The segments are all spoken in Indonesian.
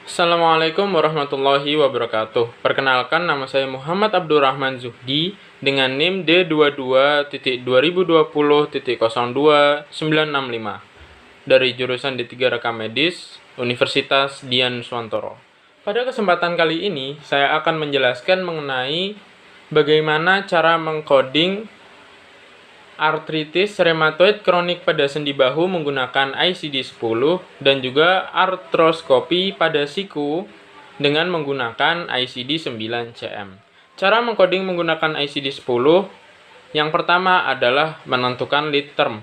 Assalamualaikum warahmatullahi wabarakatuh. Perkenalkan, nama saya Muhammad Abdurrahman Zuhdi dengan NIM D22.2020.02.965 dari jurusan D3 Rekam Medis, Universitas Dian Swantoro. Pada kesempatan kali ini, saya akan menjelaskan mengenai bagaimana cara mengcoding artritis rheumatoid kronik pada sendi bahu menggunakan ICD-10 dan juga artroskopi pada siku dengan menggunakan ICD-9-CM. Cara mengcoding menggunakan ICD-10 yang pertama adalah menentukan lead term.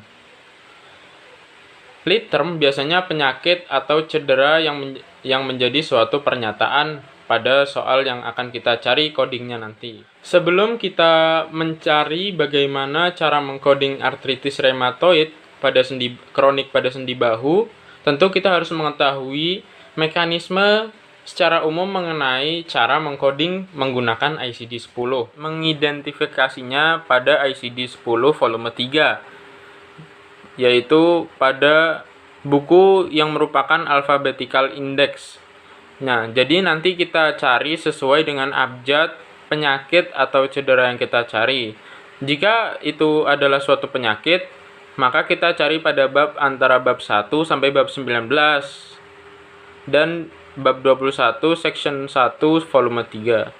Lead term biasanya penyakit atau cedera yang menjadi suatu pernyataan pada soal yang akan kita cari codingnya nanti. Sebelum kita mencari bagaimana cara mengcoding artritis rheumatoid pada sendi kronik pada sendi bahu, tentu kita harus mengetahui mekanisme secara umum mengenai cara mengcoding menggunakan ICD-10. Mengidentifikasinya pada ICD-10 volume 3, yaitu pada buku yang merupakan alphabetical index. Nah, jadi nanti kita cari sesuai dengan abjad penyakit atau cedera yang kita cari. Jika itu adalah suatu penyakit, maka kita cari pada bab antara bab 1 sampai bab 19 dan bab 21 section 1 volume 3.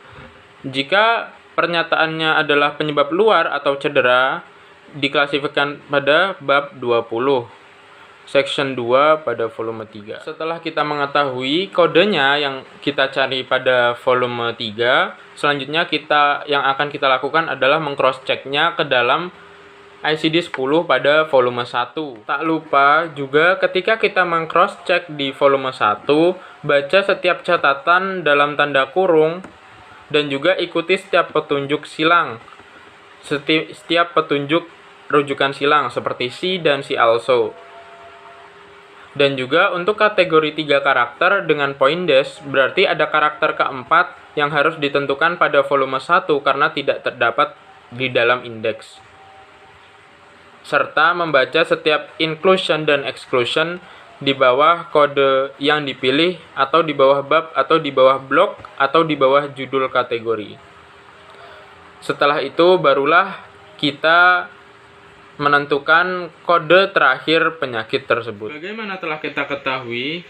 Jika pernyataannya adalah penyebab luar atau cedera, diklasifikasikan pada bab 20. Section 2 pada volume 3. Setelah kita mengetahui kodenya yang kita cari pada volume 3, selanjutnya yang akan kita lakukan adalah meng-cross-check-nya ke dalam ICD-10 pada volume 1. Tak lupa juga ketika kita meng-cross-check di volume 1, baca setiap catatan dalam tanda kurung dan juga ikuti setiap petunjuk silang. Setiap petunjuk rujukan silang seperti see dan see also. Dan juga untuk kategori 3 karakter dengan point dash, berarti ada karakter keempat yang harus ditentukan pada volume 1 karena tidak terdapat di dalam indeks. Serta membaca setiap inclusion dan exclusion di bawah kode yang dipilih atau di bawah bab atau di bawah blok atau di bawah judul kategori. Setelah itu barulah kita menentukan kode terakhir penyakit tersebut. Bagaimana telah kita ketahui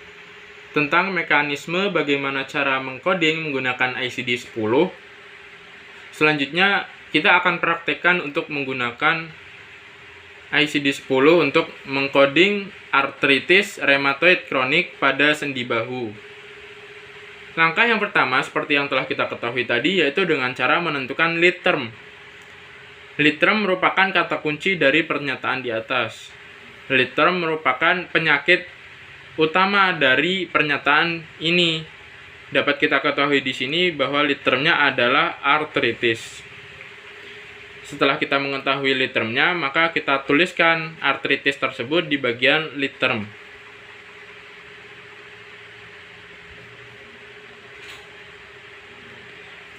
tentang mekanisme bagaimana cara mengcoding menggunakan ICD-10, selanjutnya kita akan praktekkan untuk menggunakan ICD-10 untuk mengcoding artritis rheumatoid kronik pada sendi bahu. Langkah yang pertama seperti yang telah kita ketahui tadi, yaitu dengan cara menentukan lead term. Lead term merupakan kata kunci dari pernyataan di atas. Lead term merupakan penyakit utama dari pernyataan ini. Dapat kita ketahui di sini bahwa lead termnya adalah artritis. Setelah kita mengetahui lead termnya, maka kita tuliskan artritis tersebut di bagian lead term.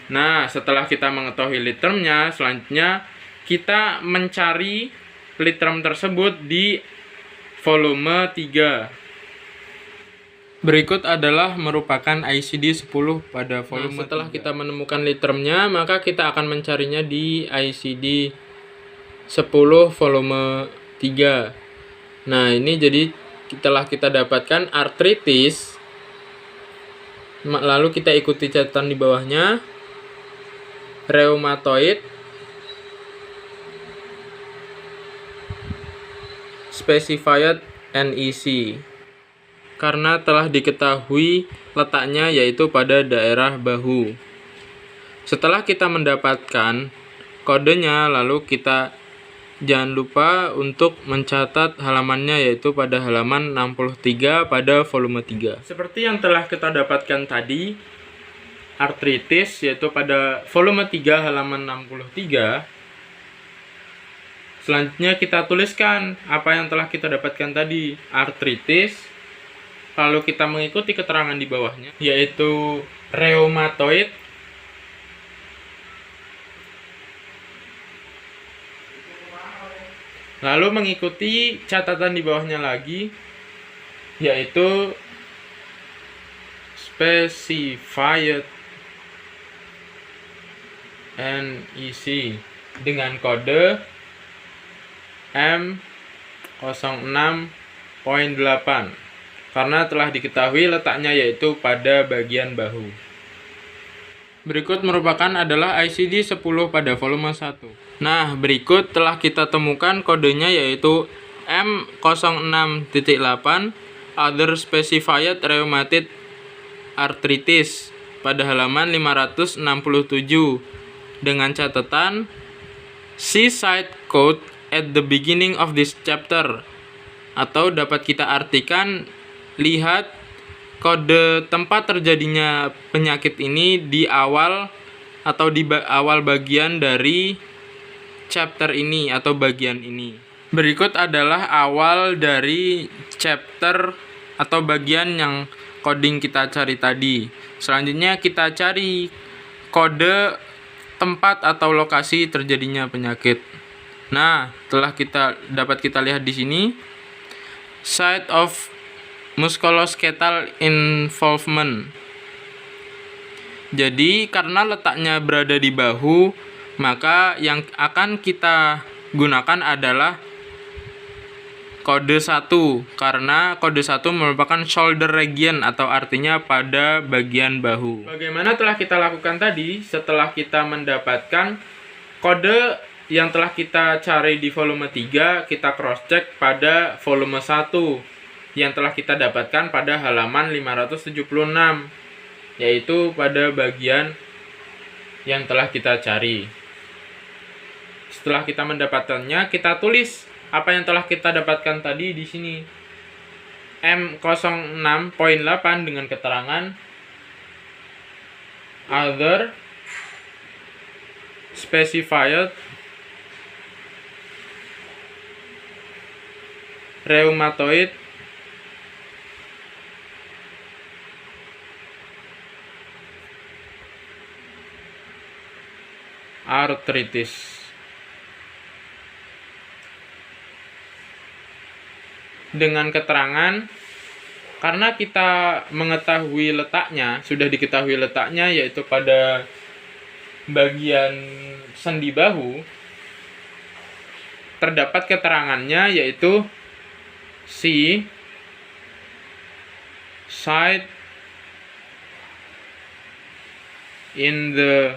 Nah, setelah kita mengetahui lead termnya, selanjutnya kita mencari lead term tersebut di volume 3. Berikut adalah merupakan ICD-10 pada volume 3. Setelah kita menemukan lead termnya, maka kita akan mencarinya di ICD-10 volume 3. Nah, ini jadi setelah kita dapatkan artritis, lalu kita ikuti catatan di bawahnya, rheumatoid, specified NEC, karena telah diketahui letaknya yaitu pada daerah bahu. Setelah kita mendapatkan kodenya, lalu kita jangan lupa untuk mencatat halamannya yaitu pada halaman 63 pada volume 3. Seperti yang telah kita dapatkan tadi, artritis yaitu pada volume 3 halaman 63. Selanjutnya kita tuliskan apa yang telah kita dapatkan tadi, artritis, lalu kita mengikuti keterangan di bawahnya, yaitu rheumatoid, lalu mengikuti catatan di bawahnya lagi, yaitu specified NEC dengan kode M06.8 karena telah diketahui letaknya yaitu pada bagian bahu. Berikut merupakan adalah ICD 10 pada volume 1. Nah, berikut telah kita temukan kodenya yaitu M06.8 Other Specified Rheumatoid Arthritis pada halaman 567 dengan catatan see side code at the beginning of this chapter, atau dapat kita artikan lihat kode tempat terjadinya penyakit ini di awal atau di awal bagian dari chapter ini atau bagian ini. Berikut adalah awal dari chapter atau bagian yang coding kita cari tadi. Selanjutnya kita cari kode tempat atau lokasi terjadinya penyakit. Nah, dapat kita lihat di sini site of musculoskeletal involvement. Jadi karena letaknya berada di bahu, maka yang akan kita gunakan adalah kode 1 karena kode 1 merupakan shoulder region atau artinya pada bagian bahu. Bagaimana telah kita lakukan tadi setelah kita mendapatkan kode yang telah kita cari di volume 3, kita cross check pada volume 1 yang telah kita dapatkan pada halaman 576, yaitu pada bagian yang telah kita cari. Setelah kita mendapatkannya, kita tulis apa yang telah kita dapatkan tadi di sini. M06.8 dengan keterangan other specified rheumatoid arthritis. Dengan keterangan karena kita mengetahui letaknya, sudah diketahui letaknya yaitu pada bagian sendi bahu, terdapat keterangannya yaitu C site in the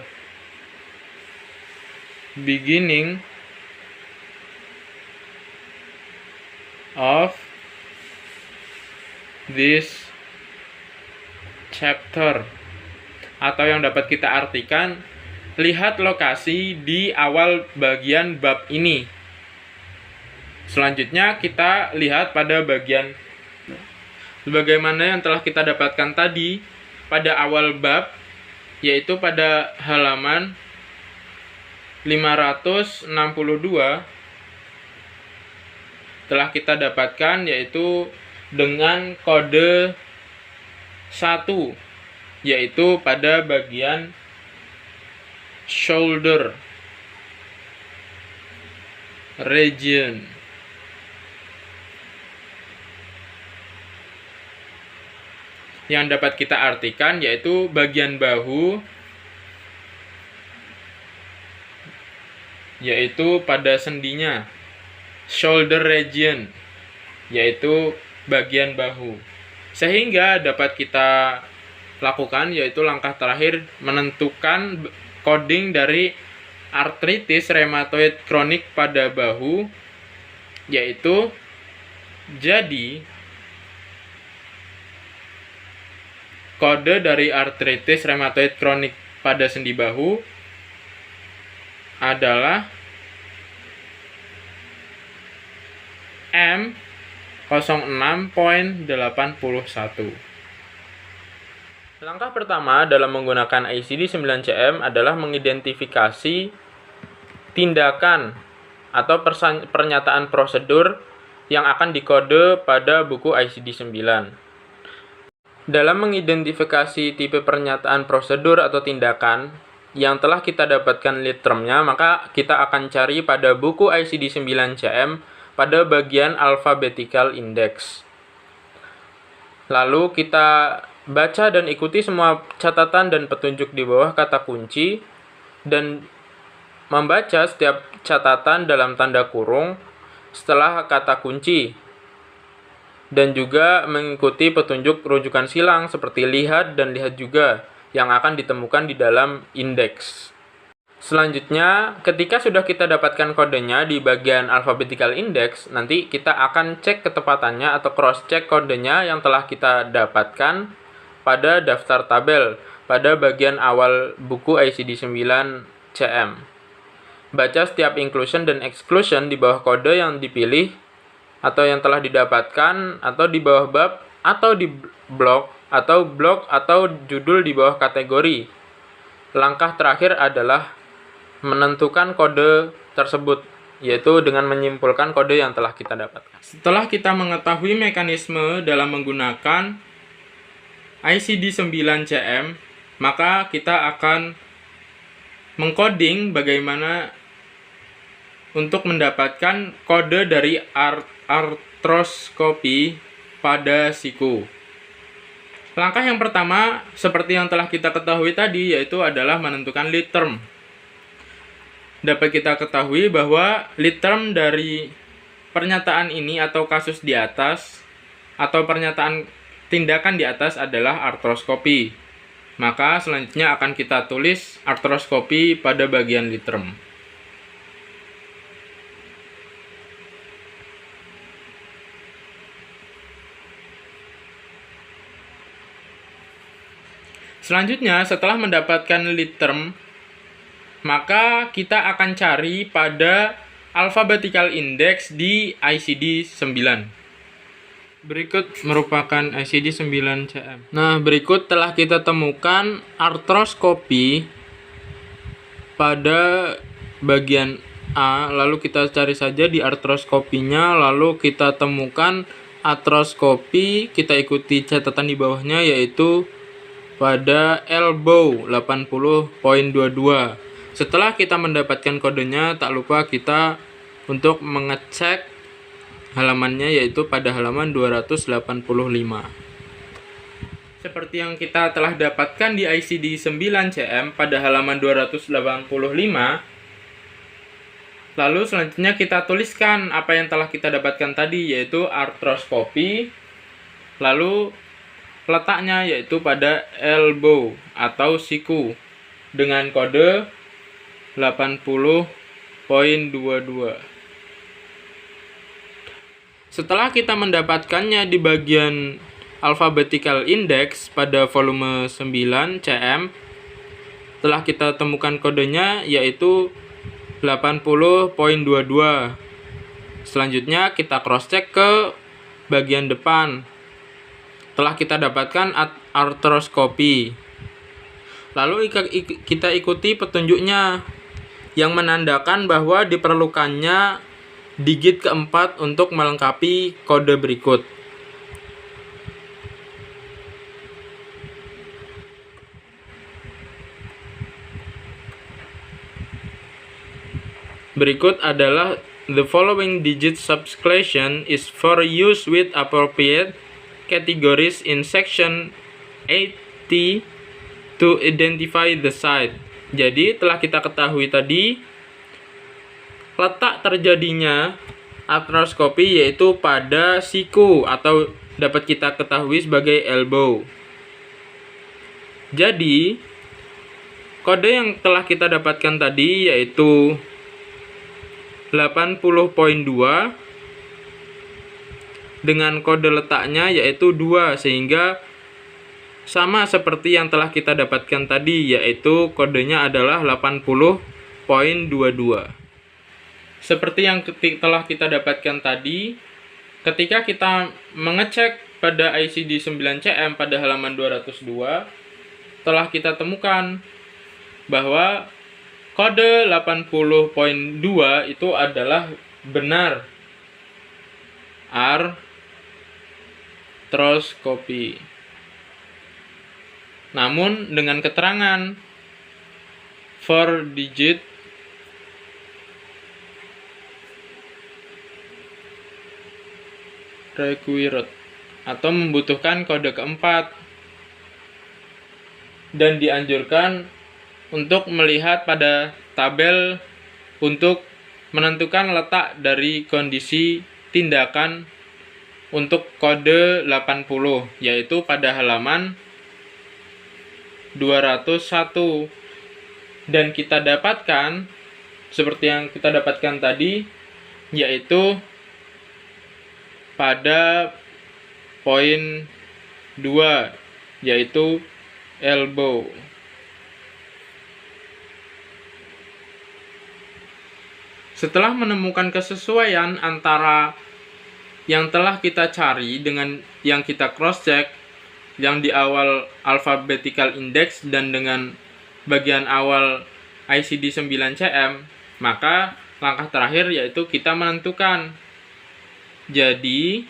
beginning of this chapter, atau yang dapat kita artikan lihat lokasi di awal bagian bab ini. Selanjutnya kita lihat pada bagian sebagaimana yang telah kita dapatkan tadi pada awal bab, yaitu pada halaman 562 telah kita dapatkan yaitu dengan kode 1, yaitu pada bagian shoulder region. Yang dapat kita artikan yaitu bagian bahu, yaitu pada sendinya, shoulder region, yaitu bagian bahu. Sehingga dapat kita lakukan yaitu langkah terakhir menentukan coding dari artritis rheumatoid kronik pada bahu, yaitu jadi kode dari artritis rheumatoid kronik pada sendi bahu adalah M06.81. Langkah pertama dalam menggunakan ICD-9-CM adalah mengidentifikasi tindakan atau pernyataan prosedur yang akan dikode pada buku ICD-9. Dalam mengidentifikasi tipe pernyataan prosedur atau tindakan yang telah kita dapatkan lead term-nya, maka kita akan cari pada buku ICD-9-CM pada bagian alphabetical index. Lalu kita Baca dan ikuti semua catatan dan petunjuk di bawah kata kunci dan membaca setiap catatan dalam tanda kurung setelah kata kunci, dan juga mengikuti petunjuk rujukan silang seperti lihat dan lihat juga yang akan ditemukan di dalam indeks. Selanjutnya, ketika sudah kita dapatkan kodenya di bagian alphabetical index, nanti kita akan cek ketepatannya atau cross-check kodenya yang telah kita dapatkan pada daftar tabel pada bagian awal buku ICD 9 CM. Baca setiap inclusion dan exclusion di bawah kode yang dipilih atau yang telah didapatkan, atau di bawah bab, atau di blok atau judul di bawah kategori. Langkah terakhir adalah menentukan kode tersebut, yaitu dengan menyimpulkan kode yang telah kita dapatkan. Setelah kita mengetahui mekanisme dalam menggunakan ICD 9 CM, maka kita akan mengcoding bagaimana untuk mendapatkan kode dari artroskopi pada siku. Langkah yang pertama, seperti yang telah kita ketahui tadi, yaitu adalah menentukan lead term. Dapat kita ketahui bahwa lead term dari pernyataan ini atau kasus di atas atau pernyataan tindakan di atas adalah artroskopi. Maka selanjutnya akan kita tulis artroskopi pada bagian lead term. Selanjutnya, setelah mendapatkan lead term, maka kita akan cari pada alphabetical index di ICD 9. Berikut merupakan ICD 9 CM. Nah, berikut telah kita temukan artroskopi pada bagian A, lalu kita cari saja di artroskopinya, lalu kita temukan artroskopi, kita ikuti catatan di bawahnya, yaitu pada elbow 80.22. Setelah kita mendapatkan kodenya, tak lupa kita untuk mengecek halamannya, yaitu pada halaman 285. Seperti yang kita telah dapatkan di ICD 9 CM pada halaman 285. Lalu selanjutnya kita tuliskan apa yang telah kita dapatkan tadi, yaitu artroskopi. Lalu letaknya yaitu pada elbow atau siku dengan kode 80.22. Setelah kita mendapatkannya di bagian alphabetical index pada volume 9 CM, telah kita temukan kodenya yaitu 80.22. Selanjutnya kita cross-check ke bagian depan. Telah kita dapatkan artroskopi. Lalu kita ikuti petunjuknya yang menandakan bahwa diperlukannya digit keempat untuk melengkapi kode berikut. Berikut adalah the following digit subclassation is for use with appropriate categories in section 8T to identify the site. Jadi telah kita ketahui tadi letak terjadinya artroskopi yaitu pada siku atau dapat kita ketahui sebagai elbow. Jadi kode yang telah kita dapatkan tadi yaitu 80.2 dengan kode letaknya yaitu 2, sehingga sama seperti yang telah kita dapatkan tadi, yaitu kodenya adalah 80.22. Seperti yang telah kita dapatkan tadi, ketika kita mengecek pada ICD 9 CM pada halaman 202, telah kita temukan bahwa kode 80.2 itu adalah benar artroskopi. Namun dengan keterangan 4 digit required atau membutuhkan kode keempat. dan dianjurkan untuk melihat pada tabel untuk menentukan letak dari kondisi tindakan untuk kode 80, yaitu pada halaman 201. Dan kita dapatkan seperti yang kita dapatkan tadi, yaitu pada poin 2, yaitu elbow. Setelah menemukan kesesuaian antara yang telah kita cari dengan yang kita cross-check, yang di awal alphabetical index dan dengan bagian awal ICD 9CM, maka langkah terakhir yaitu kita menentukan. Jadi,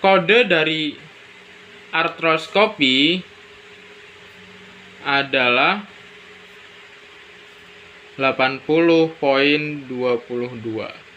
kode dari artroskopi adalah 80.22.